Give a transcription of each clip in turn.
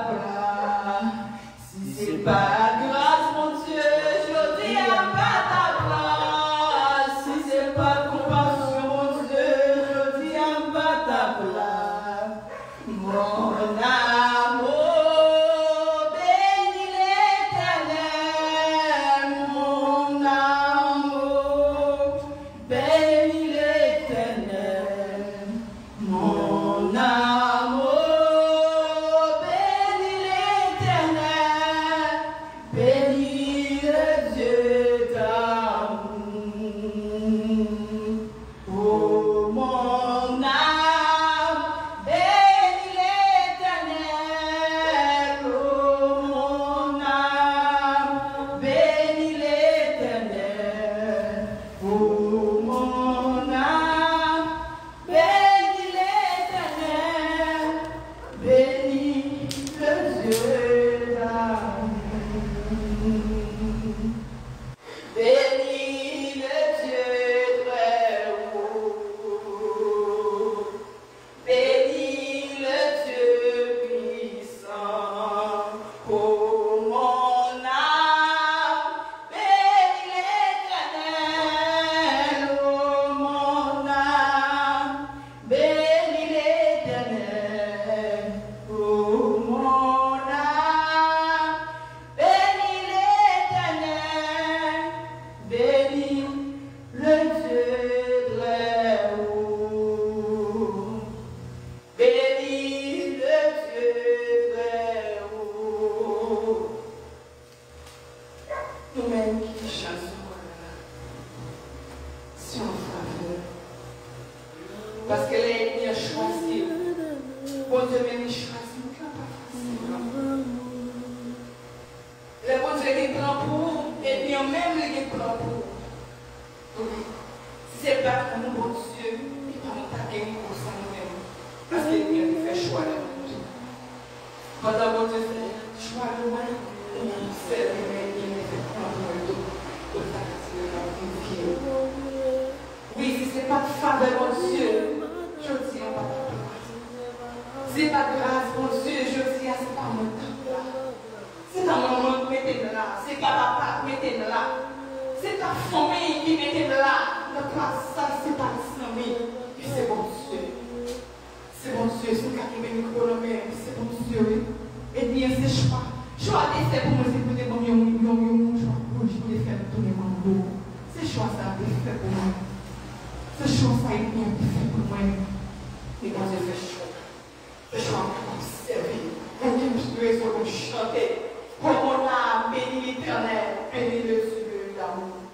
place. Si c'est pas grâce, mon Dieu, je dis à pas ta place. Si c'est pas compassion, mon Dieu, je dis à pas ta place. Mon amour, bénis l'Éternel. Mon amour, bénis l'Éternel. Mon amour, bénis l'Éternel. Bénis le Dieu d'amour. Oh mon âme, bénis l'Éternel. Oh mon âme, bénis l'Éternel. Oh mon âme, bénis l'Éternel. Bénis le Dieu d'amour. Bénis le Dieu très haut. Bénis le Dieu puissant. Oh mon âme, bénis l'Éternel. Oh mon âme, bénis l'Éternel. Oh mon âme, bénis l'Éternel. Bénis le Dieu très haut. Bénis le Dieu très haut. Nous-mêmes qui chassons sur faveur. Parce que l'ennemi a choisi. Bon Dieu même il choisit. Nous pas facile. Le bon Dieu qui prend pour, et bien même il prend pour. Oui. Si c'est pas pour nous, bon Dieu, il va nous taper pour ça nous-mêmes. Parce qu'il fait choix de nous. Pendant bon Dieu fait choix de nous, c'est lui-même qui fait prendre le dos pour taper la vie. Oui, si c'est pas de faveur, mon Dieu, je dis à pas de grâce. Si c'est pas de grâce, mon Dieu, je dis à c'est pas mon temps là. C'est ta maman qui mettez là, c'est pas papa qui mettez là. C'est ta famille qui mettez là. La place, ça, c'est pas l'Islamie. Puis c'est bon Dieu. C'est bon Dieu, c'est toi qui m'a mis le même. C'est bon Dieu. Et bien, c'est choix. Choix de faire pour moi, c'est pour des bons choix. Pour je faire tous les membres. C'est choix ça, de faire pour moi. C'est choix ça, il bien de faire pour moi. Et quand je fais choix, le choix pour servir. Et bien, je dois être chanter. Oh mon âme, bénis l'Éternel, bénis le Dieu d'amour.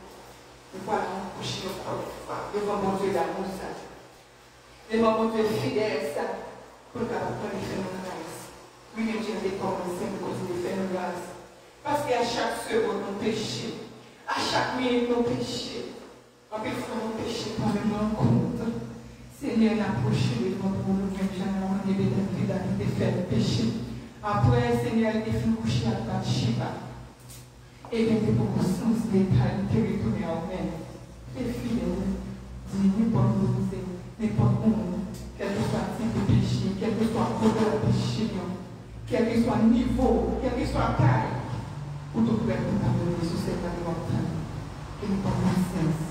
Nous voilà coucher encore une fois devant mon Dieu d'amour, ça. Devant mon Dieu fidèle, ça. Pour qu'à pas de faire nos grâces. Oui-même, j'ai commencé à continuer de faire nos grâces. Parce qu'à chaque seconde, nous péchons. À chaque minute, nous péchons. En plus, nous péchons par le même compte. Seigneur, approchez devant nous, nous-mêmes, jamais on est de faire le péché. Après, Seigneur, il est fini coucher à Bathsheba. Et bien, pour le sens d'état, il est retourné en même. Et fidèle, dit n'importe où, n'importe où, quel que soit le type de péché, quel que soit le code de péché, quel que soit le niveau, quel que soit la taille, pour tout faire pour t'amener sur cette alimentation. Et nous avons le sens.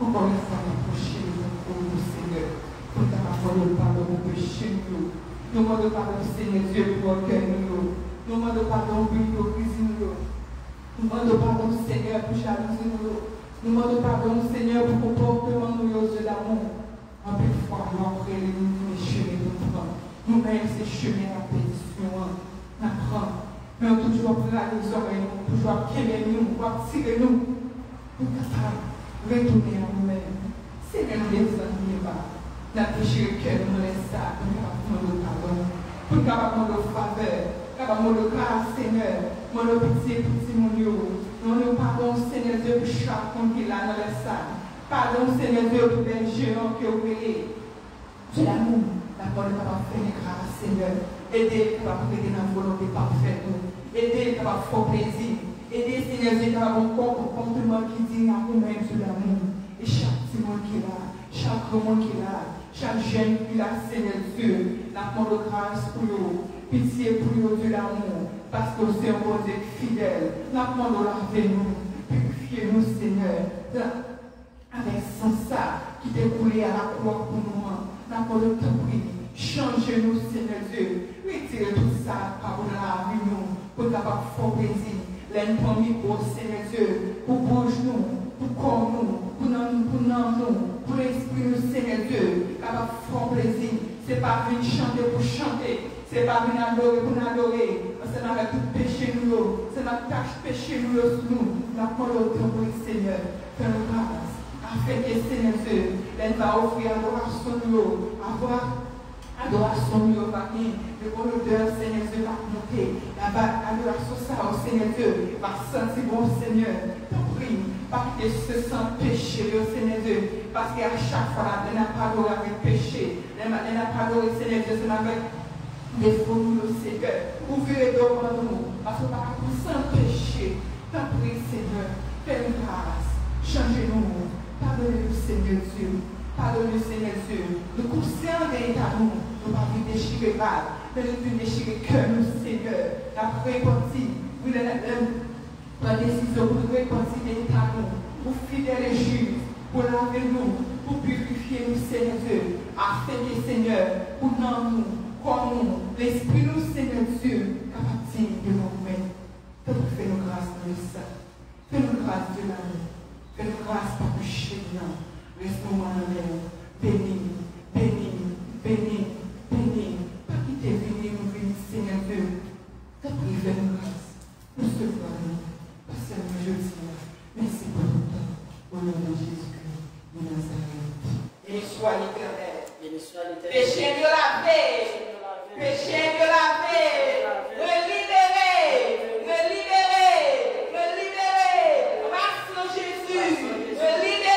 Encore une fois, approcher le Seigneur, pour t'amener le pardon de péché, nous demandons pardon du Seigneur Dieu pour le cœur nous. Nous demandons pardon pour l'hypocrisie nous. Nous demandons pardon du Seigneur pour jalousie nous. Nous demandons pardon du Seigneur pour comportement nous aux yeux d'amour. En plus de fois, nous après les chemins de prendre. Nous-mêmes, ces chemins à pétition, nous prendre. Mais on toujours prendre les oreilles, on toujours quérir nous, on tirer nous. Pour capable de retourner à nous-mêmes. Seigneur, nous les ennuyer pas. N'a péché le cœur, nous laisse ça, nous capable de pardon, pour capable de faveur, capable de grâce, Seigneur, mon pitié pour tout mon Dieu, nous pardon, Seigneur Dieu, pour chaque monde qui l'a dans le sang, pardon, Seigneur Dieu, pour les géants qui ont créé, de l'amour, la bonne capable de faire grâce, Seigneur, aider capable de aider dans la volonté parfaite, aider capable de faire plaisir, aider, Seigneur Dieu, capable de comportement qui dit à vous-même sur l'amour, et chaque petit monde qui est là, chaque monde qui est là, chaque jeune qui a Seigneur Dieu, la demande de grâce pour eux. Pitié pour nous de l'amour, parce que c'est un bon Dieu fidèle. Nous demandons laver-nous, purifiez-nous, Seigneur, avec son sang qui découlait à la croix pour nous. Nous demandons de prier. Changez-nous, Seigneur Dieu. Retirez tout ça par la vie, nous, pour nous avoir fort plaisir. L'ennemi au Seigneur Dieu, pour bouge-nous, pour corps nous, pour nous, pour l'esprit nous, Seigneur Dieu, avoir fort plaisir. Ce n'est pas venir chanter pour chanter, ce n'est pas venir adorer pour nous adorer. C'est avec tout péché nous, c'est notre tâche péché nous sur nous. Nous appelons au Seigneur, fais-nous grâce, afin que Seigneur Dieu, elle va offrir adoration nous, avoir adoration nous, va venir, le bon odeur, Seigneur Dieu, va monter, l'adoration ça au Seigneur Dieu, va sentir bon Seigneur, t'en prie, parce que ce sent péché, le Seigneur Dieu, parce qu'à chaque fois, elle n'a pas adoré avec péché, elle n'a pas adoré, Seigneur Dieu, c'est avec défaut nous, le Seigneur, ouvrez les doigts de nous, parce que par contre, sans péché, t'en prie, Seigneur, fais-nous grâce, changez-nous, pardonnez-nous, Seigneur Dieu. Pardonne-nous, Seigneur Dieu. Nous conscients des états nous ne pas vivre déchirer mal, mais nous ne déchirer que nous, Seigneur. La répartie, oui, la décision pour nous répartir des états nous, pour fidèles et justes, pour laver nous, pour purifier nous, Seigneur Dieu, afin que, Seigneur, pour nous, comme nous, l'esprit nous, Seigneur Dieu, capable de nous mettre. Fais-nous grâce de ça. Fais-nous grâce de l'amour. Fais-nous grâce par le chéant. Reste-nous en l'air, béni, béni, béni, béni. Pas quitter, venir, nous venir, Seigneur Dieu. T'as pris, fais-nous grâce. Nous se voyons. Parce que je dis, merci pour tout temps. Au nom de Jésus-Christ, de Nazareth. Béni soit l'Éternel. Péché de la paix. Péché de la paix. Me libérer. Me libérer. Me libérer. Grâce à Jésus. Me libérer.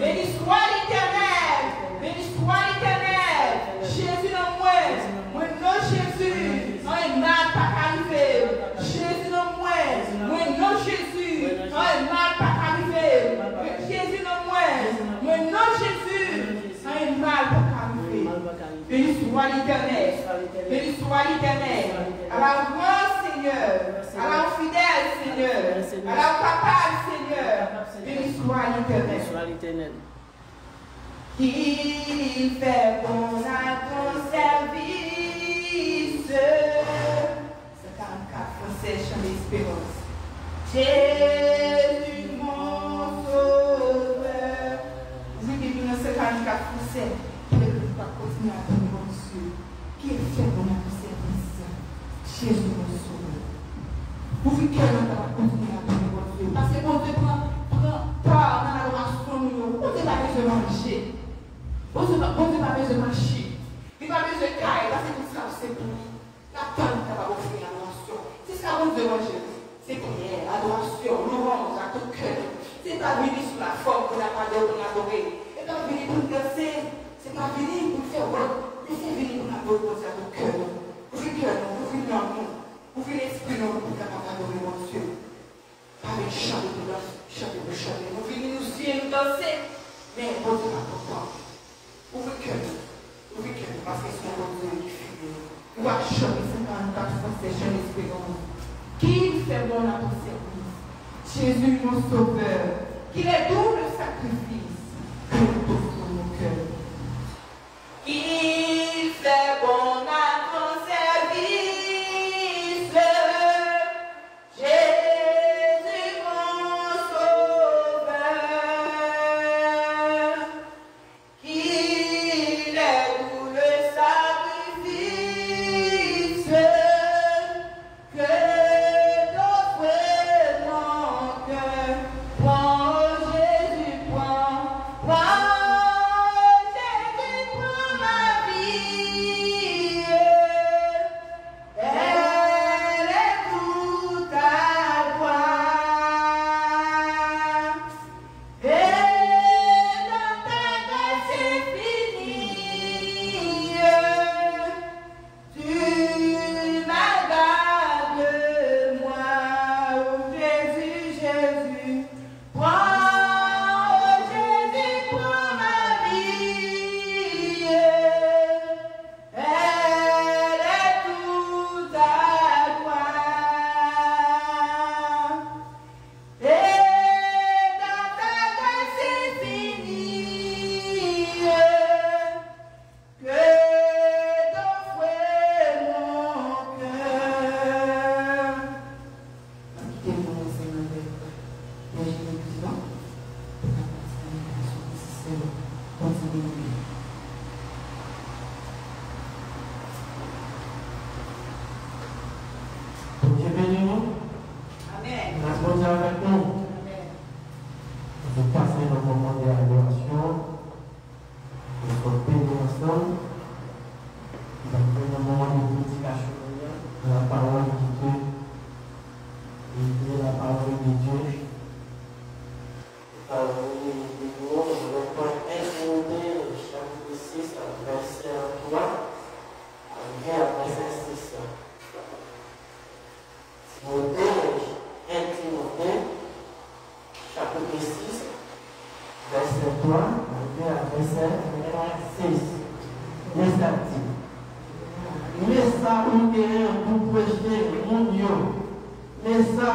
Béni soit l'Éternel, béni soit l'Éternel, Jésus non moi non Jésus, non est mal pas arrivé, Jésus non moi non Jésus, non est mal pas arrivé, Jésus non moi non Jésus, non est mal pas arrivé. Béni soit l'Éternel, béni soit l'Éternel, à la gloire Seigneur, à la fidèle Seigneur, à la capable Seigneur, béni soit l'Éternel. Qu'il fait bon à ton service. C'est 44 français, chant d'espérance. Jésus mon sauveur. Vous dites que dans ce 44 français, qui ne peut pas continuer à donner mon Dieu. Qu'il fait bon à ton service. Jésus mon sauveur. Vous dites que nous va continuer à donner mon Dieu. Parce que mon Dieu prend part dans l'adoration. Vous dites pas que je marcher. Bon Dieu n'a pas besoin de marcher. Il n'a pas besoin de caille. Là, c'est tout ça, c'est pour lui. La tante va offrir l'adoration. C'est ça qu'on veut manger. C'est prière, adoration, louange à tout cœur. C'est pas venir sur la forme pour la parole, pour l'adorer. C'est pas venir pour danser. C'est pas venir pour faire work. Mais c'est venir pour l'adorer à tout cœur. Ouvrez cœur, ouvrez l'amour. Ouvrez l'esprit, pour capable d'adorer mon Dieu. Avec chant de danse, chanter pour chanter. Nous venons nous suivre, nous danser. Mais bon Dieu n'a pas temps. Ouvrez cœur, parce que c'est mon Dieu qui fait. Ou à chanter 54 français, chant d'espérance. Qu'il fait bon à ton service. Jésus, mon sauveur, qu'il est doux le sacrifice que nous t'offrons mon cœur. Qu'il fait bon à ton service. Jésus, mon sauveur, qu'il est doux le sacrifice que d'offrir mon cœur. Prends Jésus, prends. d'Haïti. Mais ça, on est pour prêcher mon Dieu. Mais ça,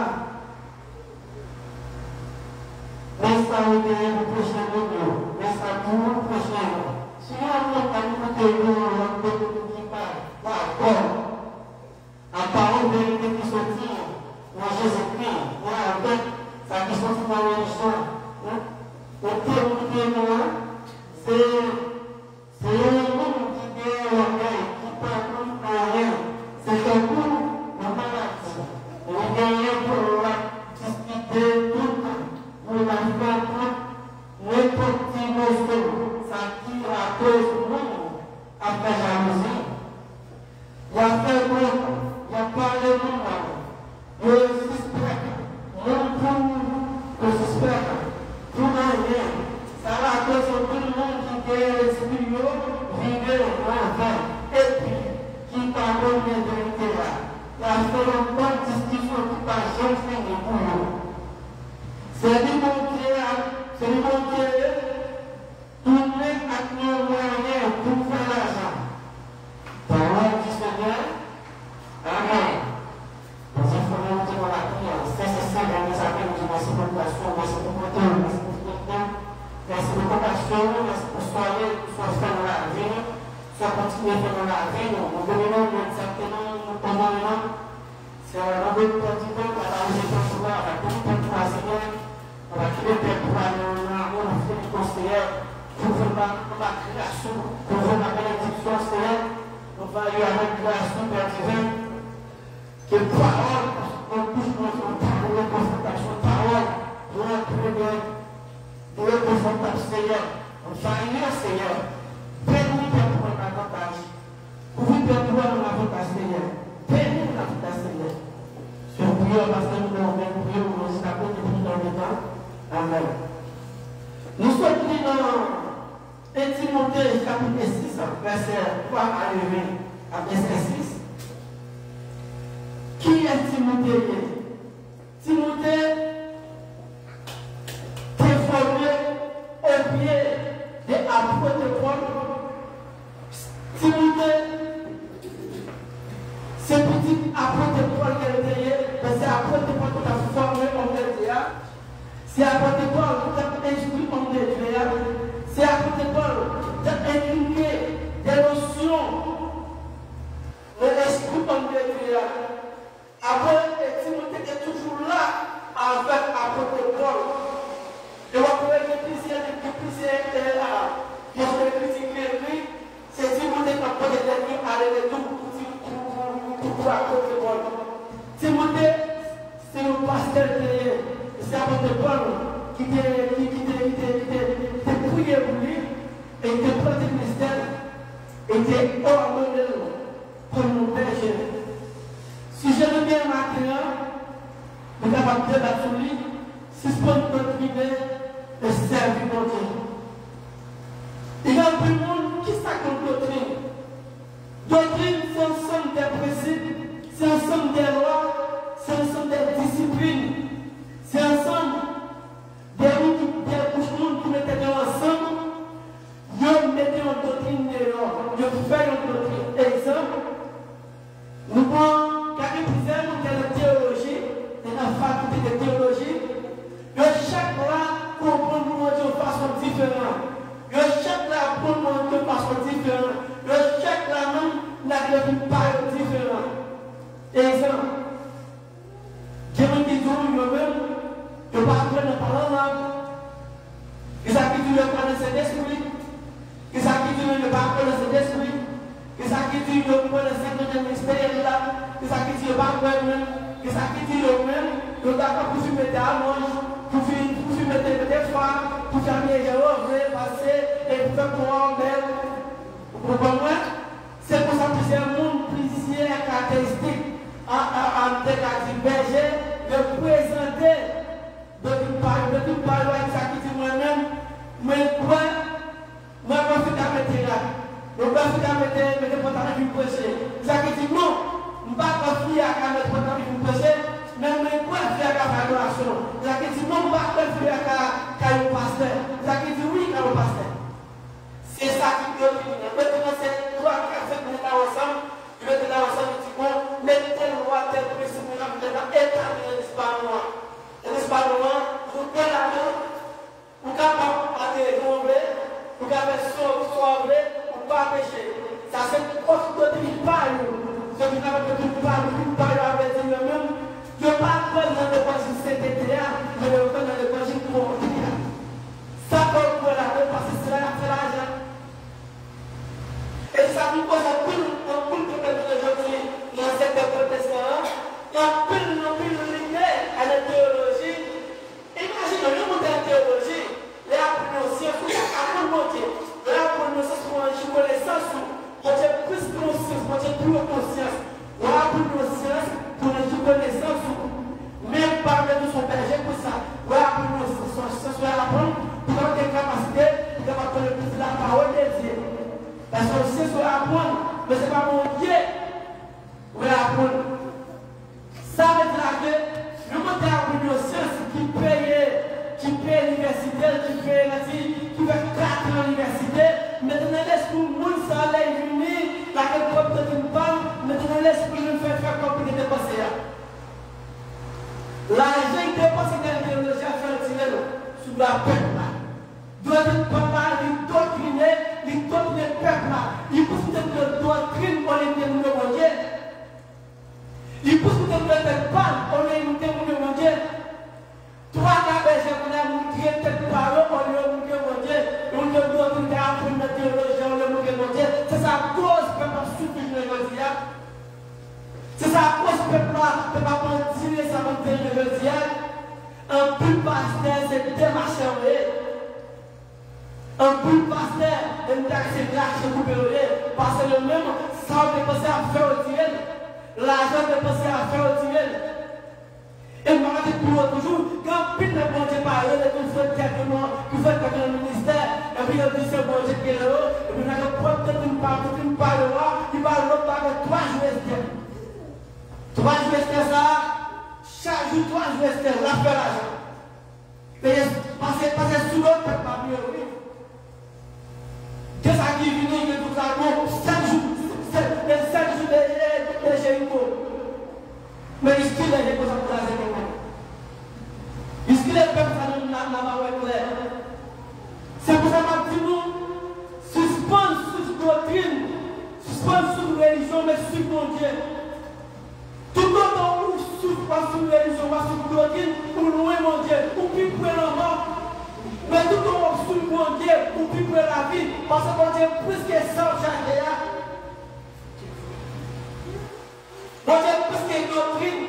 on est pour prêcher mon Dieu. Mais ça, pour prêcher. Si on a un qui parle, d'accord. En parole de vérité qui sortit dans Jésus-Christ, ça qui sortit dans l'histoire. Le terme qui est là, c'est un monde qui est l'orgueil, qui parle de rien. C'est un coup de maladie. On est gagné pour discuter tout le temps, pour la faire tout, n'importe qui morceau, ça tire à cause du monde, après jalousie. Il y a fait beaucoup. Il y a parlé de moi. Je suspecte. Même pour suspecte. Tout rien. Ça va à cause de tout le monde qui est l'esprit, vivre l'enfer. Et puis, qui parle de vérité là. Il a fait une bonne discussion qui va jamais finir pour nous. C'est lui qui tourner à nos moyens pour faire l'argent. Parole du Seigneur. Amen. Nous informons dans la prière. C'est ça, nous appelons de la séparation, merci pour votre temps, merci pour votre temps, merci pour votre passion, merci pour soyez, soit faire dans la vie, soit continuer à faire dans la vie. Nous venons exactement, nous pendant c'est un nouveau continent, on va vous recevoir, on va tout le temps, Seigneur, on va tout le temps pour on a fait du conseiller, pour ma création, pour ma bénédiction, Seigneur. On va aller avec grâce, Père divin. Que parole, on touche notre parole, confrontation, parole, pour le confrontation, Seigneur. On va aller, Seigneur. Bénis Père pour notre avantage. Ouvre Père pour notre avantage, Seigneur. Bénis notre avantage, Seigneur. Sur prière, parce que nous devons bien prier pour nous échapper depuis dans le temps. Amen. Nous sommes pris dans Timothée chapitre 6, verset 3 à 8, verset 6. Qui est Timothée? Timothée est formé au pied des apôtres de Paul. Timothée, c'est petit apôtre de Paul qui est payé, mais c'est apôtre de Paul qui a formé en média. C'est apôtre de Paul qui a instruit en média. C'est apôtre de Paul qui a inculqué des notions de l'esprit en média. Après, Timothée est toujours là avec l'apôtre Paul. Et on va que plusieurs qui ont critiqué, c'est Timothée qui a posé les livres à l'étude pour l'apôtre Paul. Timothée, c'est le pasteur c'est l'apôtre Paul qui était prié pour lui, et qui était prêté ministère, et qui était ordonné pour nous pécher. Si je reviens maintenant, nous sommes capables de débattre sur lui, suspendre notre privé et servir mon Dieu. Il y a un peu de monde qui s'accorde doctrine. Doctrine, c'est un ensemble des principes, c'est un ensemble des lois, c'est un ensemble des disciplines, c'est un ensemble des gens qui mettaient ensemble, ils mettaient en doctrine dehors, ils faisaient une doctrine. Exemple, nous prenons de la théologie, de la faculté de théologie, chaque là comprend le monde de façon différente. Chaque là comprend le monde de façon différente. Chaque là même n'a pas différent. Exemple, je me dis moi-même, je ne vais pas apprendre par la langue. Que ça qui dit le connaisseur d'esprit, que ça qui dit le pas connaisseur d'esprit, que ça qui dit le connaisseur de l'expérience là. Que ça qui dit le pas même, que ça qui dit le même, que d'accord pour se mettre à l'ange, pour se mettre des fois, pour faire bien vrai, passer, et pour faire pour en belle. Vous comprenez? C'est pour ça que c'est un monde plusieurs caractéristiques en décadie berger, de présenter, de tout parler, ça qui dit moi-même, mais quoi, moi, je vais faire mettre là. Je vais faire mettre des pantalons du péché. Ça qui dit non. Je ne vais pas fier à mettre votre avis pour pécher, mais je ne vais pas fier à faire adoration. Il y a qui dit non, je ne vais pas fier à un pasteur. Il y a qui dit oui, à un pasteur. C'est ça qui doit venir. Maintenant, c'est toi péché. Ça c'est aussi de parle. Ce qui n'a pas de parle avec lui-même. Je ne parle pas dans l'évangile Saint-Étienne, mais je parle dans l'évangile Paul. Ça peut pour la paix parce que c'est là que l'argent. Et ça nous pose un peu de problème aujourd'hui dans cette protestant. Un peu de ligne à la théologie. Imaginez, nous montons la théologie. Les apprenants sciences, nous avons monté. Les apprenants sciences, nous avons connaissance. Nous avons plus de conscience, nous avons plus de conscience. Nous avons science pour nous connaissance. Même parmi nous sommes bergers pour ça. Nous avons science, nous apprendre pour avoir des capacités, pour avoir plus de la parole de Dieu. Parce que c'est ce qu'on apprend, mais ce n'est pas mon Dieu. Nous apprendre. Ça veut dire que nous avons des sciences qui paye l'université, qui paye la vie, qui fait 4 ans à l'université. Maintenant, l'esprit de monde, ça allait venir, la réponse de une femme, maintenant, l'esprit nous fait faire comme il était passé. L'argent qui est passé dans la théologie a fait retirer sous la peuple. Doit être pas il doctriner le peuple. Il faut que la doctrine pour les témoins mondiaux. Il faut que la parole pour les témoins mondiaux. Trois cabezes qu'on a montré cette parole pour les témoins mondiaux. On ne doit pas apprendre la théologie pour les témoins mondiaux. C'est sa cause que peuple souffre de l'Église. C'est sa cause que peuple ne peut pas continuer sa montée de l'Église. Un plus pasteur, c'est démarché. Un plus pasteur, une taxe lâche pour payer. Parce que le même, ça on est passé à faire au ciel. L'argent est passé à faire au ciel. Et moi, je dis toujours, quand pile de bon Dieu parle, il y a une fois qui fait dans le ministère, et puis il y a dit c'est bon Dieu qui est là, et puis il y a une porte d'une part, qui parle l'autre part de 3 USD. 3 USD ça, chaque jour 3 USD, la fait l'argent. Parce que sous l'autre, il ne peut pas mieux vivre. Qu'est-ce qui vient de tout ça? 7 jours de Jéricho. Mais il se dit les choses pour la Zéro. Il se dit les peuples dans la main claire. C'est pour ça que nous suspendons sur doctrine, suspendons sur religion, mais sur mon Dieu. Tout le temps où souffre pas sur religion, pas sur doctrine, pour louer mon Dieu, pour plus pour la mort. Mais tout le monde sur mon Dieu pour vivre la vie, parce que mon Dieu est plus que ça, chaque jour. Mon Dieu est plus que doctrine,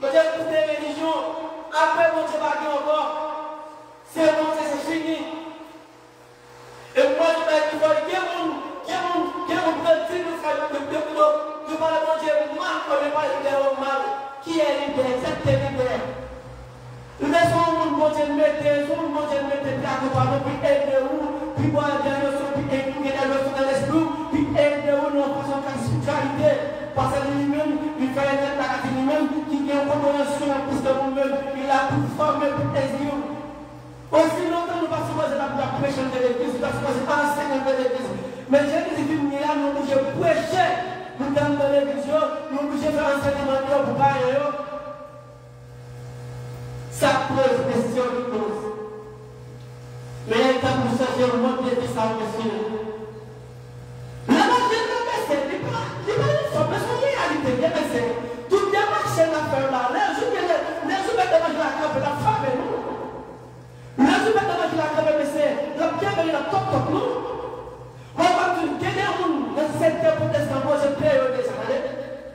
mon Dieu est plus que religion. Après, mon Dieu va dire encore, c'est bon, c'est fini. Et moi, je vais dire, il y a mon petit, je parle de mon Dieu mal, comme je parle de mal. Qui est libéré, c'est libéré. Laissons mon Dieu mettre, puis aider-vous, puis boire des leçons, puis écouter des leçons dans l'esprit, puis aider-vous dans façon de spiritualité. Parce que lui-même, il fait un état à lui-même, qui a une compréhension plus de vous-même, il a pour former, pour aider. Aussi longtemps, nous ne sommes pas supposés la prêcher de l'église, nous ne sommes pas supposés enseigner de l'église. Mais Jésus dit, nous sommes obligés de prêcher, nous sommes dans l'église, nous sommes obligés de faire enseignement pour parler. Ça pose question de cause. Mais il y a un temps pour changer le monde de ça, monsieur. L'évangile de Messie, il n'est pas une réalité, Messie. Tout bien marché l'affaire là. Les jours de manger la cape, la femme est nous. Les jours de manger la cape, Messie, la pierre est la top nous. Moi, quand tu gagnes un monde, dans cette protestant, moi je paye déjà.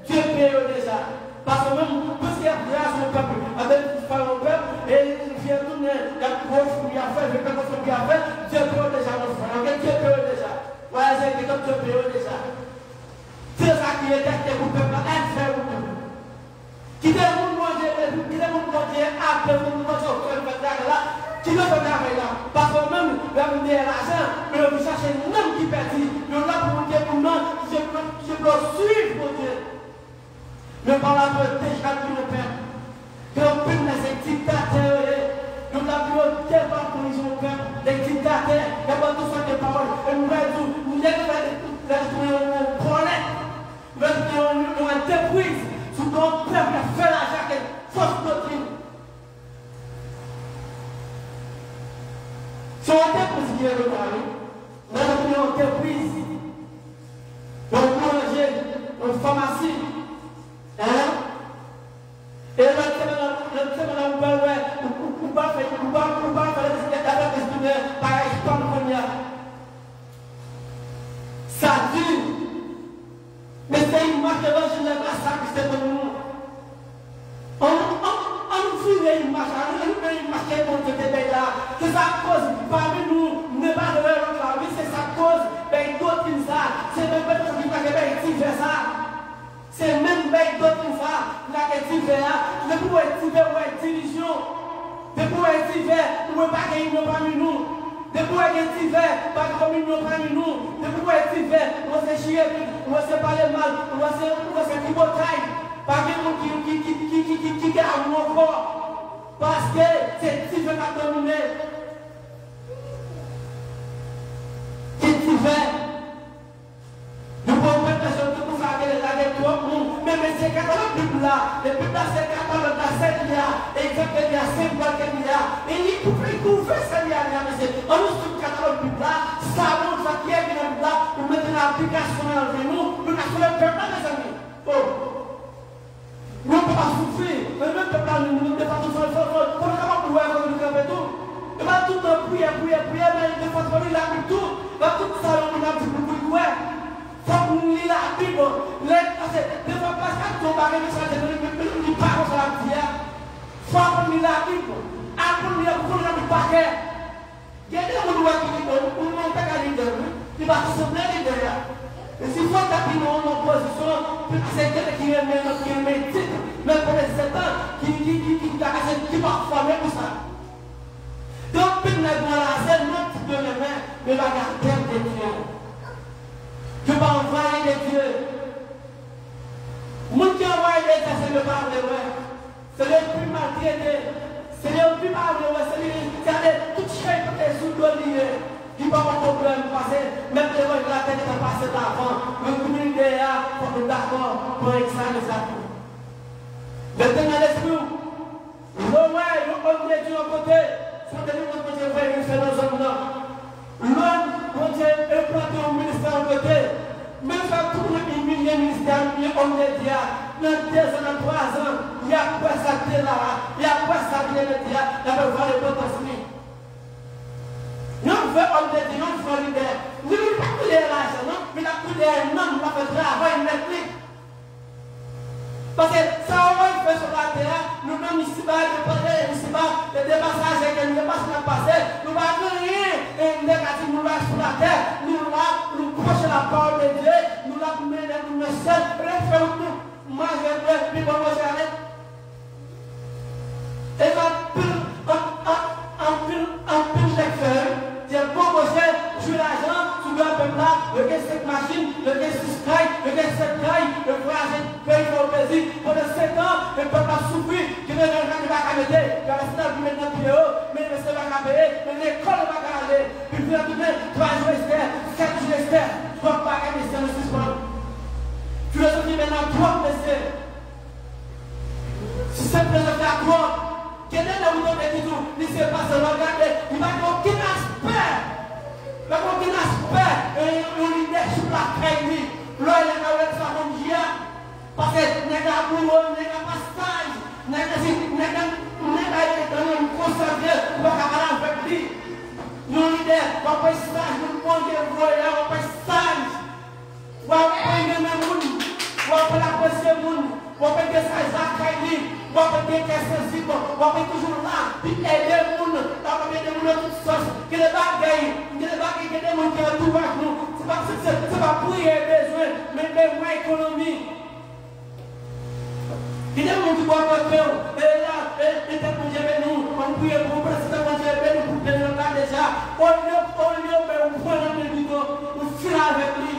Dieu paye déjà. Parce que même, parce qu'il y a grâce au peuple, avec le pharaon peuple, et il vient tourner, il y a gros fruit à faire, il y a quelque chose à faire, Dieu paye déjà mon frère. Dieu paye déjà. Voilà, c'est que Dieu paye déjà. C'est ça qui est derrière le peuple, elle fait le peuple. Qui est mon manger, après le manger, qui ne fait pas là. Parce que même, vous avez l'argent, mais vous cherchez un homme qui perdit. Nous là pour dire pour moi, je dois suivre mon Dieu. Mais par la peur, déjà que nous perdons. Que nous puissions les dictateurs, nous l'avons débat pour les gens, les dictateurs, nous avons tous des paroles, et nous avons nous problème, nous avons une déprise, sous notre peuple a fait la jaquette, fausse doctrine. Si on a déprise qui est le mari, nous avons une déprise, une pharmacie. Hein? Et là, on va faire des ça dure. Mais c'est une marque évangélique ça qui c'est pour nous. On fait une marche, on marque pour que tu es là. C'est sa cause, parmi nous, ne pas de la vie, c'est sa cause. Ben d'autres qui ça, c'est même pas qui va faire ça. C'est même d'autres qui ça, la qui fait là, le pour être division. De pour être divers, nous ne pas gagner parmi nous. De pour être divers, pas de communion parmi nous. De pour être divers, on se chier, on se parler mal, on se tripotaille. Pas de monde qui garde mon corps. Parce que c'est divers qui a dominé. C'est divers. Nous pouvons faire tout ça avec toi, même c'est quand la Bible là, le Bible là c'est quand la scène là, et quand il y a 5 fois qu'il y a, et il peut faire ça, il y a, on nous trouve quand la Bible là, ça montre ça qui est dans la Bible là, nous mettons l'application dans le nous mettons le peuple là, mes amis. Oh, nous ne pouvons pas souffrir, mais le peuple là, nous ne pouvons pas souffrir, pour comment pouvoir faire nous camper tout. Et bien tout le temps, prier, mais il ne faut pas la Bible tout, tout ça, on a dit pour pouvoir. Faut nous lire la Bible. Ne faut pas que ton mari me soit de parole sur la prière. Faut nous lire la Bible. Après nous lire pour nous paquet. Il y a des gens qui nous n'ont pas qu'à lire. Il va se souvenir de là. Et s'il faut taper en opposition, c'est quelqu'un qui est médite, mais pour les 7 ans, qui va former pour ça. Donc, puis nous avons la scène, non, tu peux le mettre, mais la garder de Dieu. Tu vas envoyer les dieux. Mon qui envoie les dieux, c'est le parle de ouais. C'est le plus maltraité. C'est le plus malheureux. C'est le tout chien qui est sous l'olivier. Qui va avoir un problème parce que même les gens de la tête sont passés d'avant. Le communauté a pour d'accord pour examiner ça. Maintenant, l'esprit. Le ouais, le homme de Dieu à côté. Faut que nous continuions à faire une chose dans là. L'homme, quand Dieu est planté au ministère à côté, même faire tout le ministère, homme de Dieu, dans 2 ans, dans 3 ans, il y a quoi ça qui est là, il y a quoi ça qui est là, il y a voir les potentiels. Non, fait homme de Dieu, non, fait leader. Nous ne pouvons pas couler l'argent, non, mais la couler, non, on va faire travail, l'électrique. Parce que ça, on va faire sur la terre, nous même ici, les dépassages que nous dépassons dans le passé, nous ne allons rien négatif, nous allons sur la terre, nous allons nous procher la parole de Dieu, nous allons mener nous seuls, refaire tout, manger, puis bon, manger avec. Et en pile lecteur, dire bon, manger, jouer l'argent, tu dois faire là, le gars 5 machines, le gars 6 cailles, le gars 7 cailles, le voyage, paye pour le plaisir, pendant 7 ans, le peuple a souffert, que les gens ne vont pas arrêter, que la salle vous met dans la vidéo, mais le reste va payer, mais l'école va aller, puis vous avez 3 jours Esther, 4 jours Esther, tu ne vas pas gagner Esther le 6 mois. Tu le dis maintenant 3 Esther. Si c'est présenté à toi, quel est le mot de tout, il ne sait pas se regarder, il va avoir aucun aspect. Il va avoir aucun aspect, et on leadership la créée, là il y a un sa mondia, parce que n'est pas boulot, n'est pas stage, n'est pas concentré, on va parler avec lui. Nous leader, on va pas stage, nous prenons voyage, on va pas stage, on va prendre le même monde, on va pas la poser le monde, on va pas des sages à créer. On va dire que c'est sensible, on va toujours là, puis aider le monde, on va aider le monde de toutes sortes, que les bagailles, que les gens qui ont tout avec nous, c'est pas pour y avoir besoin, mais même économie. Il y a des gens qui doivent faire, et là, et pour Dieu nous, on prie pour le président, pour Dieu nous, pour tenir le cas déjà, on prend le bidon, on finit avec lui.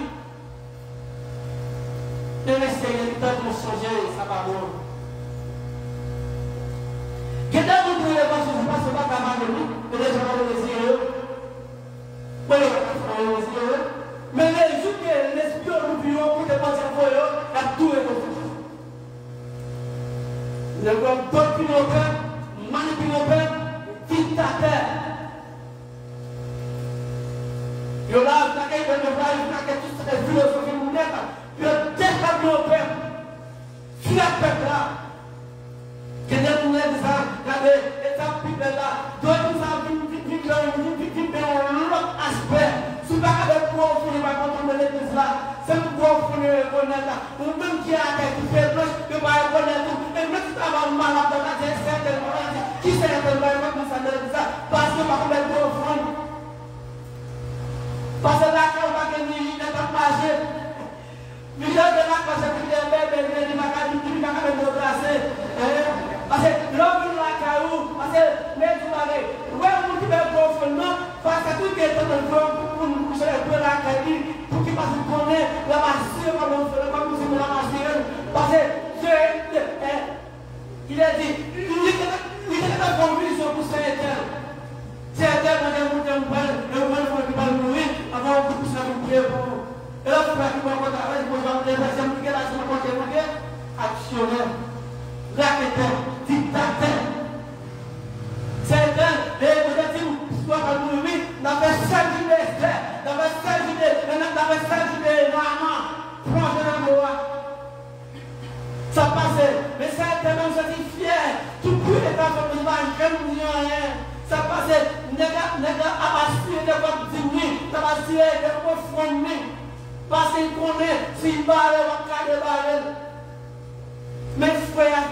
Et l'essayer, le temps de changer, ça va bon. Quelqu'un vous dit les gens ne sont pas capables de nous, mais les gens vont les yeux. Mais les jours que l'esprit nous vivons pour dépenser pour eux, il y a tout et tout. Les gens dorment nos pères, manipulent nos pères, dictateurs. Il y a là, il y a tout cette philosophie mondiale, il y a des cadeaux. reconnaître. Ou même qui a qui fait blanche, ne pas reconnaître. Et même si tu as malade dans la tête, certainement, qui s'est intervenu comme ça, parce que par contre, elle offrande. Parce que là, quand on va gagner, il n'est pas marché. Les gens de la classe, ils disent, mais il m'a pas déplacé. Parce que l'homme de la caillou, parce que les journées, où est-ce que tu veux profondément, parce que tout est dans le fond pour nous coucher un peu la caillou, pour qu'il passe le connaître, la massure, comme on fait, comme on la massure. Parce que il a dit, il était dans la conviction pour Saint-Étienne. Saint-Étienne, quand il y a un père, et on va le faire mourir, avant de pousser un pied pour nous. Et là, il faut que je me travaille, je vais me déplacer, je vais me faire actionnaire, raqueteur, dictateur. Saint-Étienne, et vous êtes dit, histoire à nous, oui, dans les 5 juillet, dans les 5 juillet, dans les 5 juillet, normalement, proche de moi. Ça passait, mais Saint-Étienne, on s'est dit fier, tout le monde est en train de me dire rien. Ça passait, nègre abassé de votre dîner, abassé de votre fourni, parce qu'il connaît s'il barre ou pas de barre. Mes frères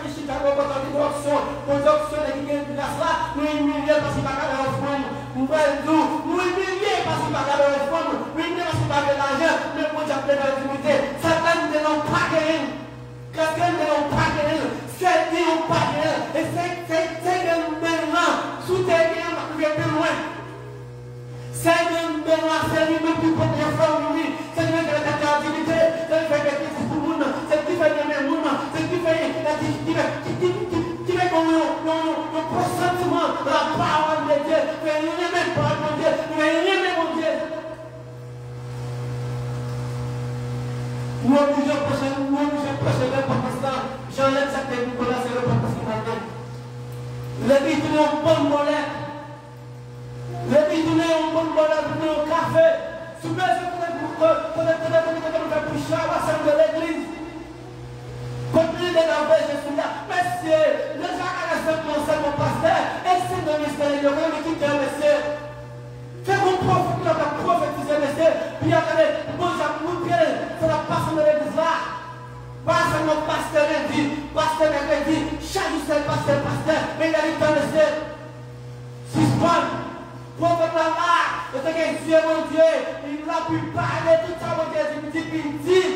qui sont dans la production qui est de là, nous humilions parce qu'il n'y a pas de fourni. Nous humilions parce qu'il n'y a pas de fourni, nous humilions parce qu'il n'y a pas d'argent, mais pour nous appeler la dignité. Certains ne l'ont pas gagné. Quelqu'un ne l'ont pas gagné. Certains ne l'ont pas gagné. Et c'est maintenant, sous tes liens, on va plus loin. C'est maintenant, c'est lui-même qui peut faire lui. C'est lui-même qui a la dignité. C'est lui-même qui a quelque chose pour nous. C'est lui qui fait les mêmes mouvements. C'est lui qui fait qui fait qu'on le pressentiment de la parole de Dieu. Mais il n'y a même pas mon Dieu. Mais il n'y a même mon Dieu. Nous obligons de prêcher le protestant. J'enlève cette Nicolas, c'est le protestant. Le dit qu'il est un bon mollet. Le dit qu'il est un bon mollet pour nous au café. Souvent, c'est pour faire boucher à la scène de l'église. Continue de l'envoyer, je suis là. Monsieur, les gens à la scène de mon pasteur, et c'est dans le mystère, il y a même qui dit, monsieur. Fais mon prophète qui a prophétisé, monsieur. Puis attendez, bon, j'avoue bien, c'est la personne de l'église là. Parce que mon pasteur a dit, chaque jour c'est le pasteur, mais il a dit dans le ciel. Suspend, prophète là, le Dieu, mon Dieu, il a pu parler tout ça, mon Dieu, il dit.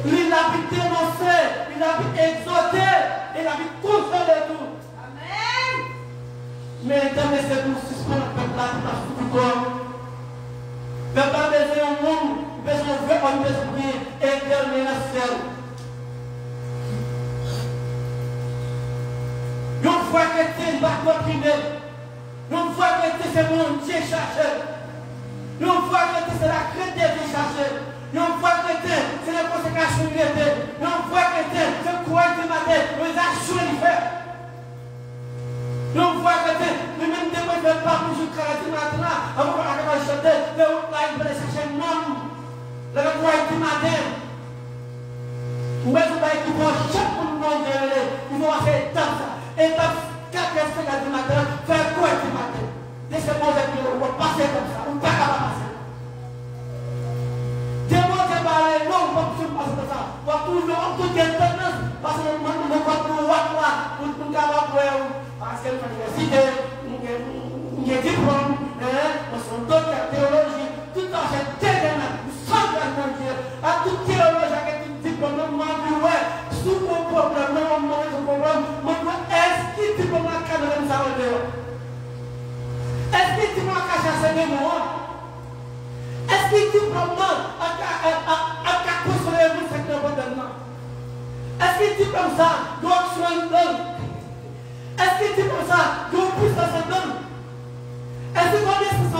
Il a pu dénoncer, il a pu exhorter, il a pu consoler tout. Amen. Mais dans les secours, suspend, le peuple là, il a foutu corps. Le peuple a besoin d'un monde. Besoin de faire un esprit éternel à ciel. Une fois que tu vas continuer, une fois que tu es mon Dieu cherché, une fois que tu es la chrétienne qui cherche, une fois que tu es la consécration de l'été, une fois que tu es le courage du matin, les actions de faire. Une fois que tu es, même des fois que tu ne fais pas pour jusqu'à la matin, avant qu'on chanter, le haut là, il va aller chercher un homme. Le roi du matin, mais vous voyez qu'il faut chaque monde il faut faire étape ça. Étape 4 du matin, faire quoi du matin? Laissez-moi on va passer comme ça, on ne va pas passer. Démontrer par les noms, on va passer comme ça. On va toujours toute tendance, parce que nous ne pouvons pas voir là, pour nous avoir parce que l'université, nous avons diplôme, nous sommes docteurs théologie, tout ça c'est dégueulasse. À tout théologie avec un diplôme, sous mon problème, est-ce qu'il dit pour moi qu'à nous ça est-ce qu'il dit pour moi qu'à chasser moi? Est-ce qu'il dit pour moi à construire un secteur de est-ce qu'il dit comme ça, doit soigner? Est-ce qu'il dit comme ça, doit plus à sa donne? Est-ce que vous connaissez ça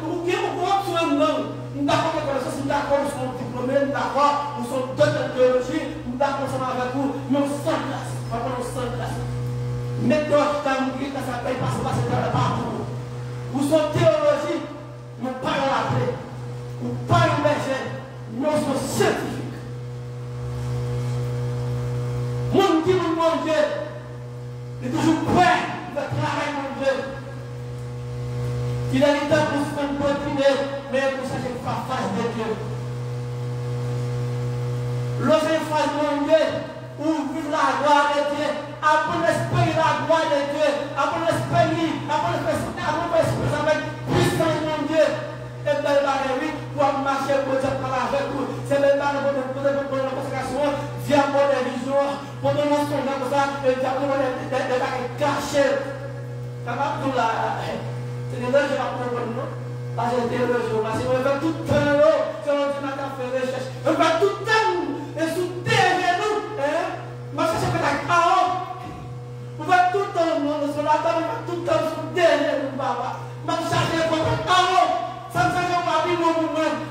ou bien vous soigner? Nous d'accord avec la société, nous d'accord, nous sommes diplômés, nous d'accord, nous sommes docteurs de théologie, nous d'accord avec vous, mais on sans classe, on sans classe. Mais d'autres, quand vous dites que ça paye pas, c'est dans le parcours. Nous sommes théologie, nous parlons la paix, nous parlons berger, nous sommes scientifiques. Mon Dieu, mon Dieu, il est toujours prêt, il va travailler, mon Dieu. Il a le temps pour se continuer, mais pour ça, j'ai pas face de Dieu. grâce de Dieu, ouvrir la gloire de Dieu, apprendre à espérer la gloire de Dieu, apprendre à espérer, apprendre à espérer avec puissance de Dieu. Et bien, oui, pour marcher pour Dieu, parler avec vous. C'est le mal pour la consécration, diable de vision, pour nous montrer comme ça, et diable de cacher. Ça va tout là. C'est des gens qui vont comprendre, non? Parce que c'est des gens, parce qu'on va tout le temps, c'est on dit qu'on fait recherche. On va tout le temps, et sous terre, nous, moi, je cherche la parole. On va tout le temps, nous, sur la table, on va tout le temps sous terre, nous, papa. Moi, je cherche la parole. Ça me fait que ma vie, moi,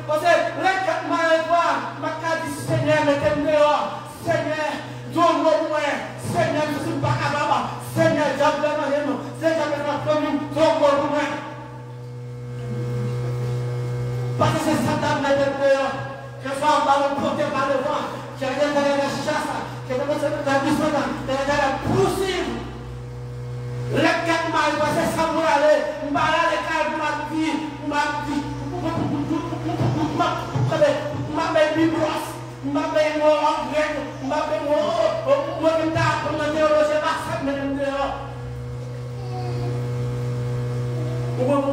parce que les 4 mois et quoi, ma carte dit Seigneur, mettez-moi dehors. Seigneur, donne-moi moi. Seigneur, je ne suis pas capable. Seigneur, j'appelle ma maison. Seigneur, j'appelle ma famille. Donne-moi moi. Parce que c'est ça qui m'a dit dehors. Que je sois en ballon porté par le vent. Que je vienne dans la chasse. Que je vienne dans la mission. Que je vienne la poursuivre. Les 4 mois et quoi, c'est ça pour aller. Je vais aller les 4 mois de vie. Ma vie, ma baby brosse, ma baby moi grec, ma baby moi qui t'a pour me théologie pas ça même dehors.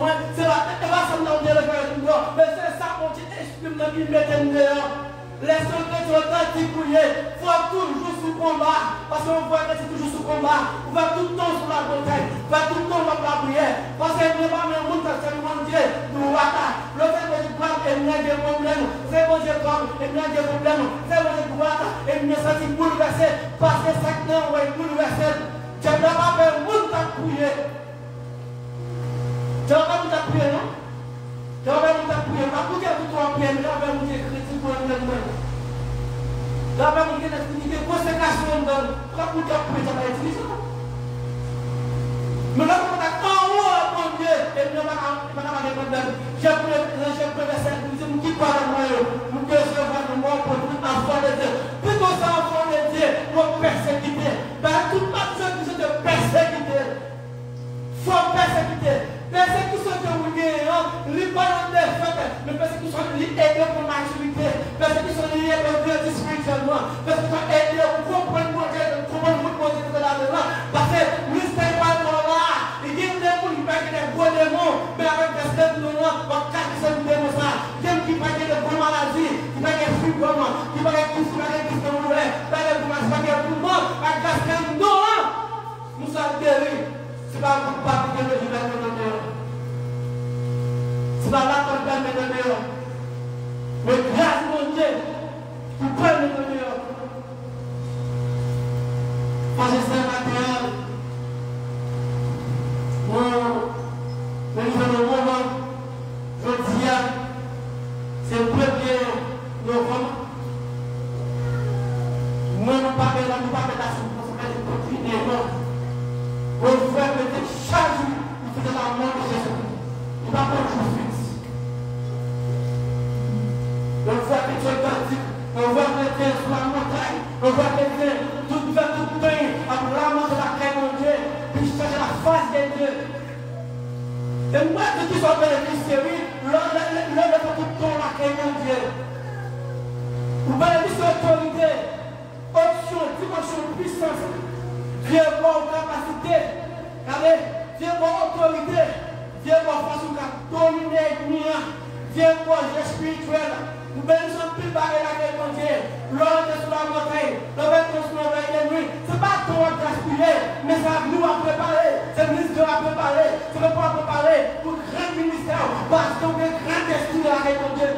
Moi c'est là, elle va s'en donner le cœur, mais c'est ça mon petit esprit me dit mettre dehors. Les soldats sont anti-couillés, il faut toujours sous combat, parce qu'on voit que c'est toujours sous combat. On va tout le temps sur la bataille, on va tout le temps sur la prière, parce qu'il n'y a pas de monde qui s'est demandé de Ouata. Le fait que je parle, il y a des problèmes, c'est bon, je parle, il y a des problèmes, c'est bon, je Ouata, et il me sent bouleversé, parce que chaque temps, on est bouleversé. Tu n'as pas fait monde qui couillé. Tu n'as pas monde qui couillé, non? Tu n'as pas monde qui couillé, pas pour que tu sois prié, mais tu n'as pas monde qui critique. La même qui est des consécrations dans la pour que tu puisses utiliser. Mais là, on a en haut, mon Dieu, et nous n'avons pas de problème. J'ai préversé, nous qui parle de moi, nous que je vais nous voir pour nous enfants de Dieu. Plutôt ça, enfants de Dieu, pour persécuter. Ben, tout le monde qui sont de persécuter. Il faut persécuter. Persécution de vous les parents des fêtes, mais persécution liée pour maturité, persécution liée au Dieu spirituellement, persécution liée au comprendre comment vous posez de la demande, parce que nous ne sommes pas là, il y a des gens qui parlent des gros démons, mais avec des démons, on cache ces démons ça, il y a des gens qui parlent de bonnes maladies, qui parlent de fibromatosis, qui parlent de tout ce qui est de l'ouest, qui parlent de tout le monde, avec des démons, nous sommes guéris. C'est pas pour pas que le juge de Dieu. C'est pas là qu'on permet de Dieu. Mais grâce mon Dieu, vous prenez de Dieu. Parce que c'est matin, nous vivons le moment, je dis, c'est le 1er novembre. Moi, nous ne parlons pas de la souffrance, mais de continuer. On veut mettre chaque jour, il faut de la mort de Jésus. Il ne va pas être fixe. On voit que tu es cantique, on voit que tu es sur la montagne, on voit que tu es tout fait, tout peint, après la mort de la paix de Dieu, puis je change la face de Dieu. Et moi, que tu sois bénéficié, oui, l'homme est tout le temps la paix de Dieu. Vous bénéficiez l'autorité, option, dimension, puissance. Viens voir capacité, viens voir autorité, viens voir façon de dominer l'ennemi, viens voir le spirituel. Nous bénissons plus barrer la guerre de Dieu. L'homme est sur la montagne, l'homme est sur la nuit. Ce n'est pas toi qui as gaspillé, mais c'est nous à préparer. C'est le ministère à préparer, c'est le peuple à préparer pour le grand ministère, parce qu'on est grand destin de la guerre de Dieu.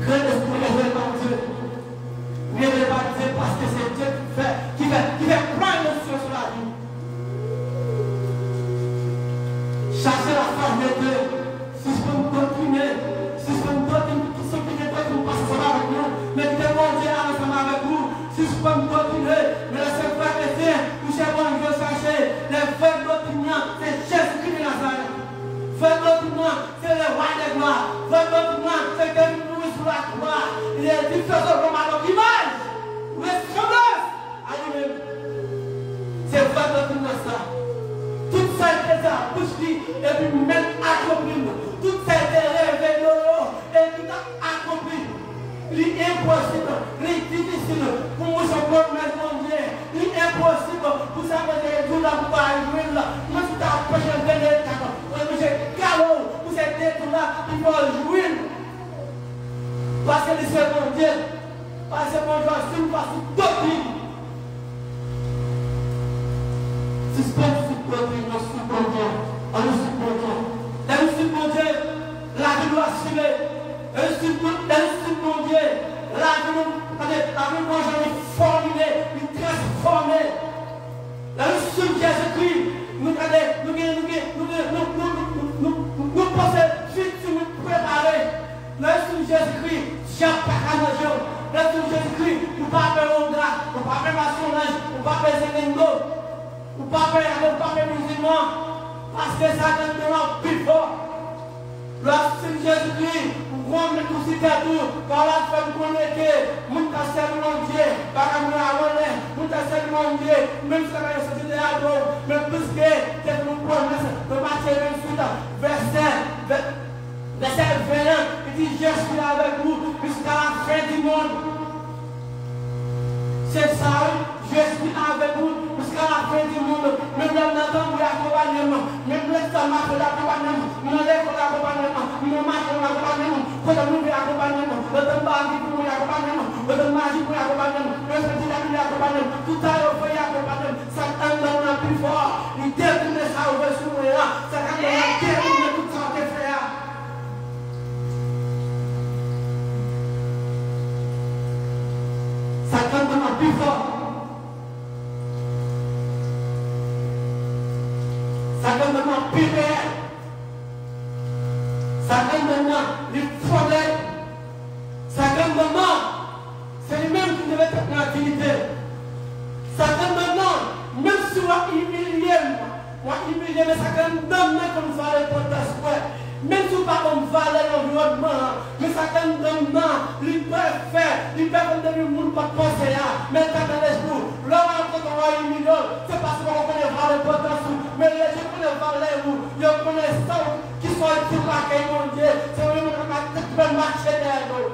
Grand esprit de Dieu. Ne vais pas dire parce que c'est Dieu qui fait prendre le sur la vie. Cherchez la face de Dieu. Si je peux me continuer, si je peux me continuer, tout ce qui est de nous passe avec nous, mais que mon Dieu est ensemble avec nous. Si je peux me continuer, mais laissez frères et sœurs, touchez bon Dieu, sachez, les frères d'opinion, c'est Jésus-Christ de Nazareth. Frères d'opinion, c'est le roi des gloires. Frères d'opinion, c'est que nous sur la croix. Il est différent comme à notre image. Ressemblance à lui-même. C'est pas de tout ça. Tout ça est déjà bouché et puis même accompli. Tout ça est révélé et tout a accompli. qui va jouir. Parce que c'est mon Dieu. Parce que mon Dieu, c'est une façon doctrine. Si c'est pas une doctrine, on suit mon Dieu. On suit mon Dieu. Dans le suit mon Dieu, la vie doit assurer. Dans le suit mon Dieu, la vie doit formulée, transformée. Dans le suit Jésus-Christ, nous pensons vite nous préparer. Dans le suit Jésus-Christ, Jean Pacamajo. Dans le suit Jésus-Christ, nous ne pouvons pas faire Ondra, nous ne pouvons pas faire maçonnage, nous ne pouvons pas faire Zélingo. Ou pas faire musulman, parce que ça donne de l'ordre plus fort. Lorsque Jésus-Christ, ou grand mettre aussi tout, par la femme qu'on était, nous t'as servi mon Dieu, par amour à René, nous t'as servi mon Dieu, même si ça va être sorti de la drogue, mais plus que c'est une promesse de Matthieu 28, verset 21, il dit je suis avec vous jusqu'à la fin du monde. C'est ça, je suis avec vous jusqu'à la fin du monde. Même l'entendre l'accompagnement, même l'estomac de l'accompagnement, nous lèvons l'accompagnement, nous marchons l'accompagnement, nous nous l'accompagnement, nous sommes pour l'accompagnement, nous sommes magiques pour l'accompagnement, nous sommes dynamiques pour l'accompagnement, tout à l'heure pour l'accompagnement, ça t'entend plus fort, il détourne ça au ressources, ça détourne tout ça que frère. Ça t'entend plus fort. Ça donne maintenant plus réel. Ça donne maintenant les problèmes. Ça donne maintenant, c'est lui-même qui devait être l'activité. Ça donne maintenant, même si on va humilier, mais ça donne maintenant comme ça les protestes. Même si on ne va pas valer l'environnement, mais ça donne maintenant, il peut faire, il peut faire des monde pas penser à, mais ça donne les jours. Là, quand on va humilier, c'est parce qu'on connaît pas les protestes, mais les gens connaissent pas les roues, ils connaissent ça, qui sont utiles à quel monde, c'est vraiment qui peut marcher derrière nous.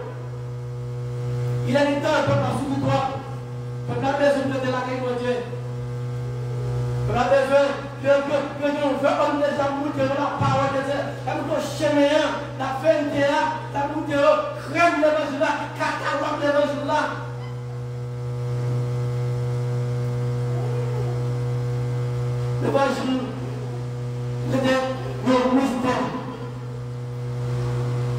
Il a du temps, un peu par sous du droit, on a besoin de la quel monde. On a besoin de on les amours de la parole de Dieu. La bouteille chemin, la fin de la bouteille crème l'évangile là, catalogue l'évangile là. L'évangile, le mystère.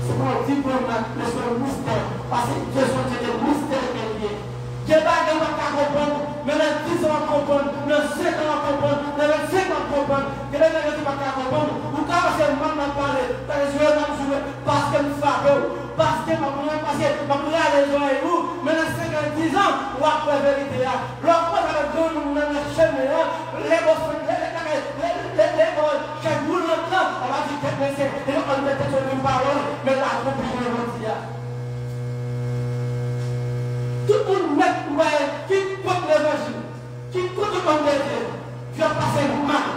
C'est pas un diplomate, mais c'est un mystère. Parce que Dieu est un mystère qui est. Dieu n'a pas comprendre, mais les 10 ans comprendre, les 5 ans comprendre, les 25 ans comprendre, que les gens ne pas comprendre. Ou quand c'est mal parler, parce que je vais jouer, parce que nous faisons, parce que ma première raison est où, mais les 5 ans, 10 ans, ou après la vérité. Lorsqu'on a donné le chemin, les boss, chaque jour, on va dire que c'est on met sur une parole, mais la compagnie va dire. Tout le monde qui porte l'évangile, qui porte le monde de Dieu, tu vas passer mal.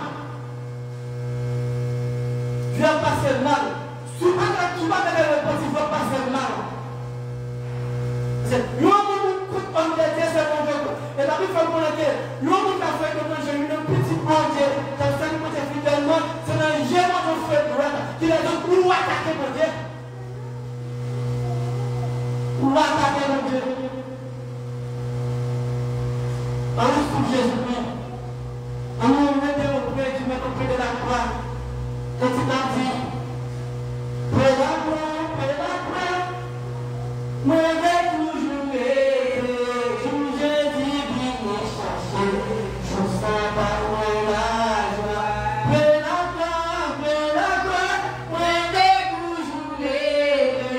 Tu vas passer mal. Souvent, tu vas donner le petit, tu vas passer mal. C'est le monde qui porte le monde de Dieu, c'est mon Dieu. Et la vie fait mon Dieu. Le monde qui a fait que j'ai eu un petit bon Dieu, qui a fait que j'ai fidèlement, c'est un géant de feu droit, qui a dit où attaquer mon Dieu. Où attaquer mon Dieu. Allons pour Jésus-Christ. Allons mettre auprès de la croix. Quand il a dit, près de la croix, moi vais toujours aider. J'ai dit, viens chercher. Je ne sais pas où est la joie. Près de la croix, moi vais toujours aider.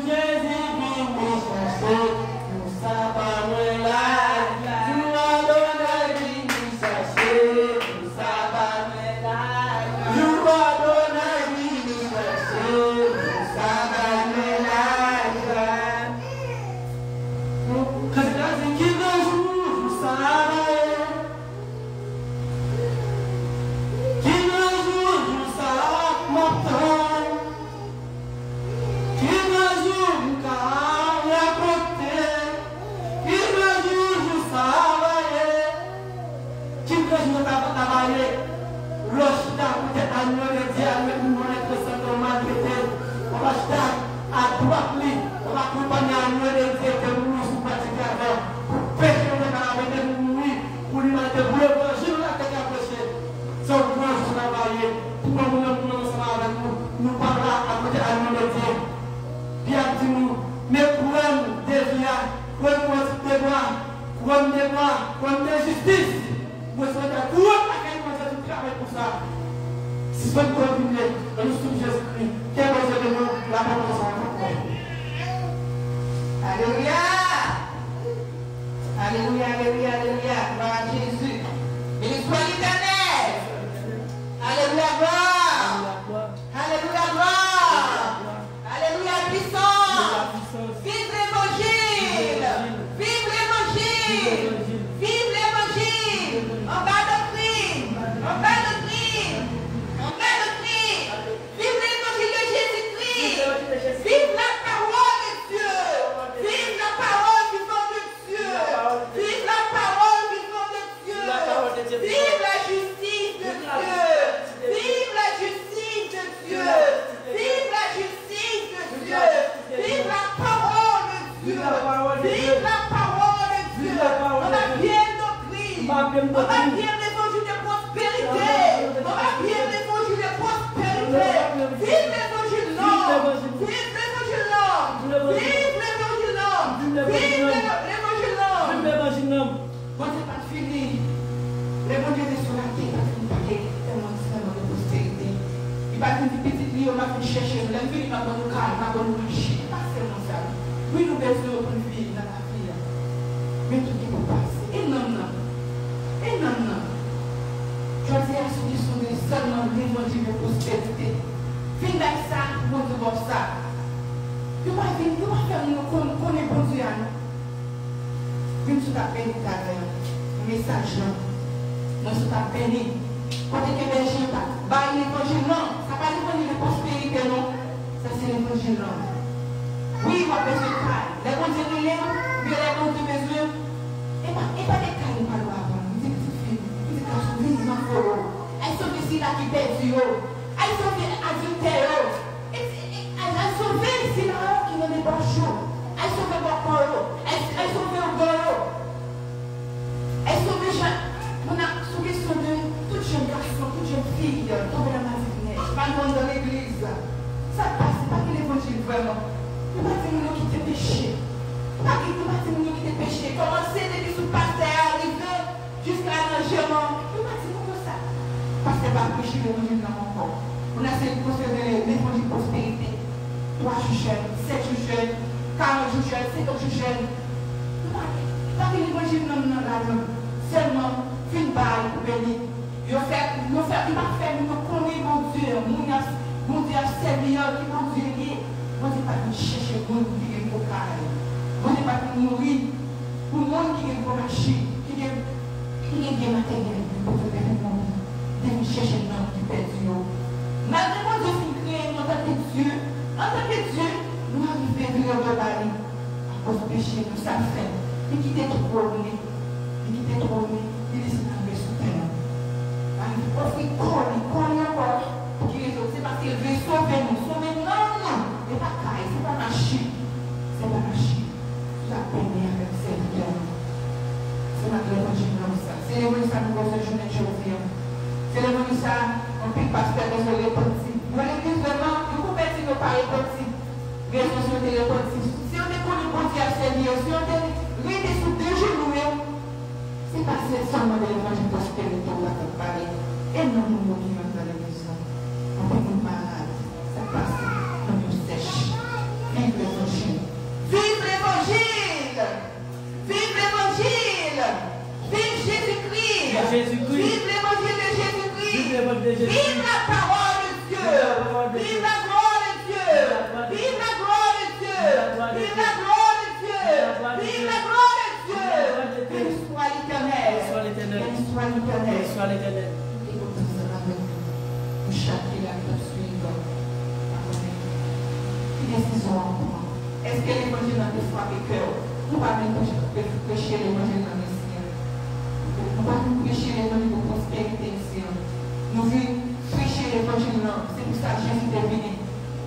J'ai dit, viens chercher. Je ne sais pas où est la joie.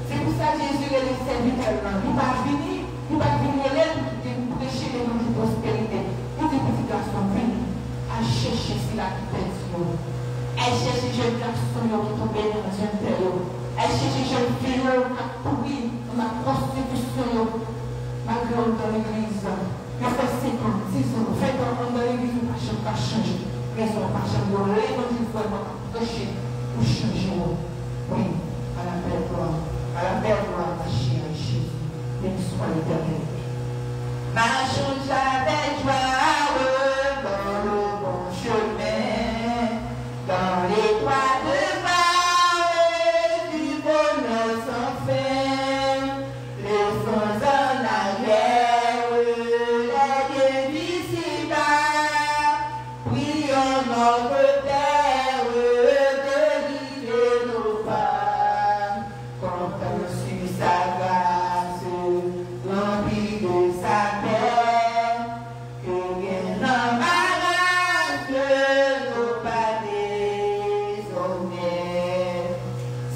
C'est pour ça que Jésus retirer les serviteurs. Il va venir, il va venir pour prêcher les noms de prospérité. Il dit, petit garçon, venez à chercher si la qui pèse. Elle cherche les jeunes garçons qui sont tombés dans un terreau. Elle cherche les jeunes filles qui ont pourri dans la prostitution. Malgré dans l'église, il fait 5 ans, 10 ans, 20 ans dans l'église, il ne va pas changer. Raison, pas changer. L'évangile vraiment prêcher pour changer. Oui, à la belle gloire. À la belle gloire, ma chère Jésus. Béni soit l'Éternel. Marchons avec joie dans le bon chemin, dans les toits de voile du bonheur sans fin. Laissons en arrière les biens d'ici-bas. Prions notre Père de guider nos pas. Comptons sur sa grâce, remplis de sa paix, que rien n'embarrasse nos pas désormais.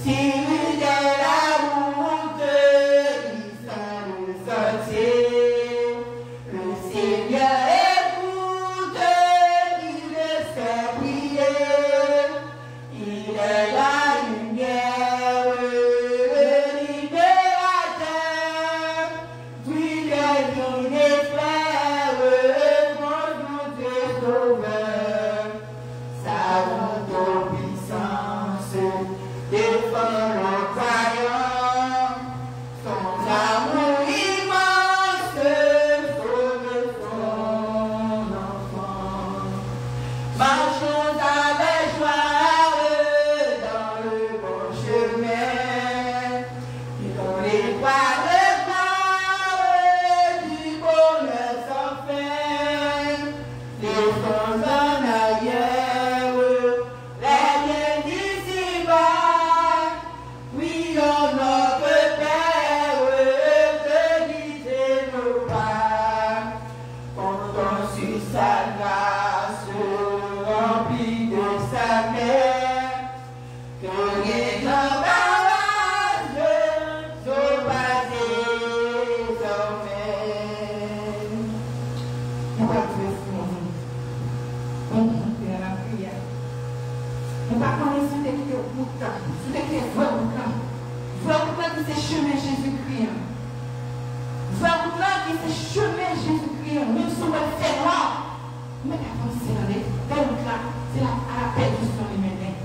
S'il est la route, glissant le sentier, le Seigneur écoute, il le fait prier. Il est la lumière, le libérateur, brillez une éclair, mon Dieu sauveur. Sa haute puissance défend le croyant, son amour immense sauve son enfant. Marchons avec joie dans le bon chemin, et dans les voies de gloire du bonheur sans fin. Laissons en arrière les biens d'ici-bas. Prions notre Père de guider nos pas. Comptons sur sa grâce, remplie de sa paix, que rien n'embarrasse nos pas désormais. Nous va faire on fait la prière. Nous ne pouvons pas sur des bouquins, sur des vrais bouquins. Vrais bouquins qui c'est chemin Jésus-Christ. Vrais bouquins qui c'est chemin Jésus-Christ. Même si on va faire noir, mais avancer dans les vrais bouquins, c'est à la perdition des ménés.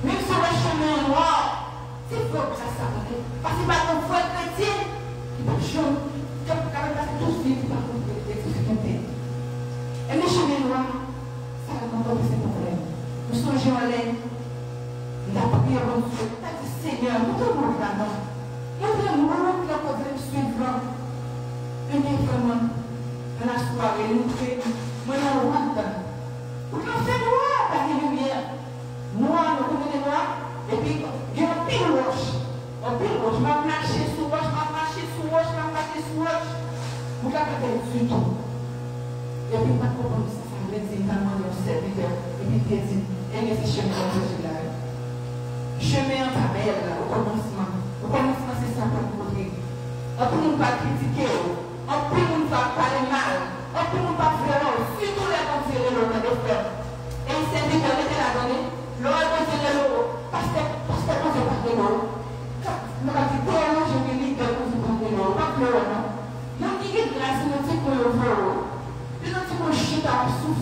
Même si on va chemin noir, c'est vrai que ça s'arrête. Parce qu'il va y avoir un vrai chrétien qui va changer, qui va passer tout ce qui va comprendre les difficultés. Et les chemins noirs, ça va comprendre ces problèmes. Nous songeons à l'aide. La prière au Dieu. Seigneur, nous te demandons là-bas. Montre-nous la problème suivant. Et vraiment, dans la soirée, nous faisons, moi, on rentre. Pour qu'on fait noir par les lumières. Noir, nous connaissons noir. Et puis, il y a un pile roche. Un pile roche. Je vais marcher sous roche, je vais marcher sous roche, je vais marcher sous roche. Vous l'avez fait du tout. Et puis, pas de problème, ça veut dire, vraiment, le serviteur. Et puis, il dit, et c'est chemin de Jésus là. Chemin en tabelle, au commencement. Au commencement, c'est ça pour vous dire. On peut nous pas critiquer, on peut nous pas parler mal, on peut nous pas faire mal, surtout les conseillers de l'autre frère. Et il s'est dit que était la donnée, l'autre conseiller de l'autre, parce que vous avez parlé de l'autre. Nous avons dit, tellement je me dis que vous avez parlé de l'autre, pas de l'autre, non. Nous avons dit que grâce à notre pour le vol, nous avons dit qu'on chute à souffle